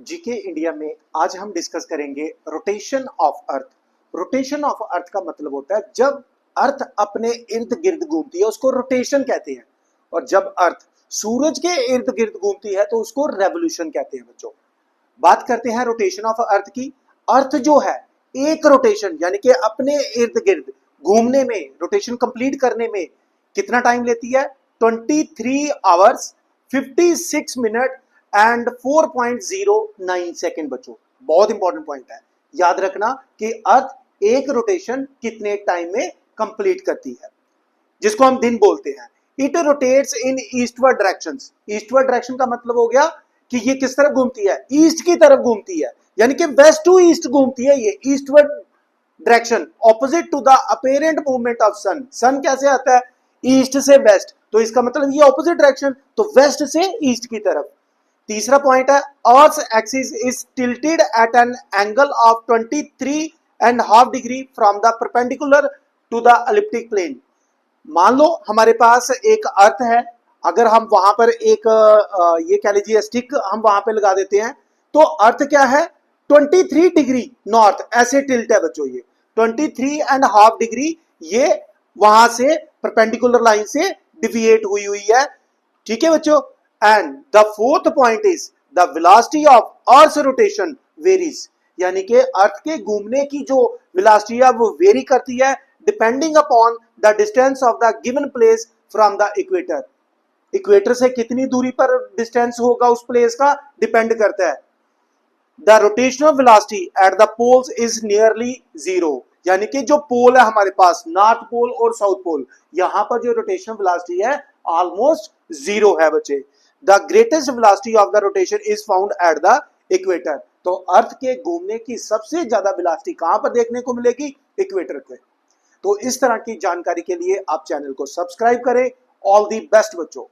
GK India में आज हम डिस्कस करेंगे rotation of earth. Rotation of earth का मतलब होता है जब अर्थ अपने इर्द गिर्द घूमती है उसको रोटेशन कहते हैं, और जब अर्थ सूरज के इर्द गिर्द घूमती है तो उसको रेवोल्यूशन कहते हैं। बच्चों, बात करते हैं रोटेशन ऑफ अर्थ की। अर्थ जो है एक रोटेशन यानी कि अपने इर्द गिर्द घूमने में, रोटेशन कंप्लीट करने में कितना टाइम लेती है? 23 आवर्स 56 मिनट एंड 4.09 सेकेंड। बच्चों, बहुत इंपॉर्टेंट पॉइंट है, याद रखना कि अर्थ एक रोटेशन कितने टाइम में कंप्लीट करती है, जिसको हम दिन बोलते हैं। It rotates in eastward direction. Eastward direction का मतलब हो गया कि ये किस तरफ घूमती है? ईस्ट की तरफ घूमती है, यानी कि वेस्ट टू ईस्ट घूमती है। ये eastward direction opposite to the apparent movement of sun. Sun कैसे आता है? ईस्ट से वेस्ट, तो इसका मतलब ये ऑपोजिट डायरेक्शन, तो वेस्ट से ईस्ट की तरफ। तीसरा पॉइंट है earth axis is tilted at an angle of 23.5 degree from the perpendicular to the elliptic plane. मान लो हमारे पास एक अर्थ है, अगर हम वहां पर एक ये कह लीजिए स्टिक हम वहां पे लगा देते हैं, तो अर्थ क्या है? 23 डिग्री नॉर्थ ऐसे टिल्ट है बच्चों। ये 23.5 डिग्री ये वहां से परपेंडिकुलर लाइन से डिविएट हुई है। ठीक है बच्चों। And the fourth point is the velocity of earth rotation varies, यानी कि अर्थ के घूमने की जो वेलोसिटी है वो वेरी करती है depending upon the distance of the given place from the equator. Equator से कितनी दूरी पर डिस्टेंस होगा उस प्लेस का डिपेंड करता है। The rotational velocity at the poles is nearly zero, यानी कि जो पोल है हमारे पास, नॉर्थ पोल और साउथ पोल, यहां पर जो रोटेशनल वेलोसिटी है ऑलमोस्ट जीरो है बच्चे। The greatest velocity of the rotation is found at the equator. तो अर्थ के घूमने की सबसे ज्यादा वेलोसिटी कहां पर देखने को मिलेगी? इक्वेटर पे। तो इस तरह की जानकारी के लिए आप चैनल को सब्सक्राइब करें। ऑल दी बेस्ट बच्चों।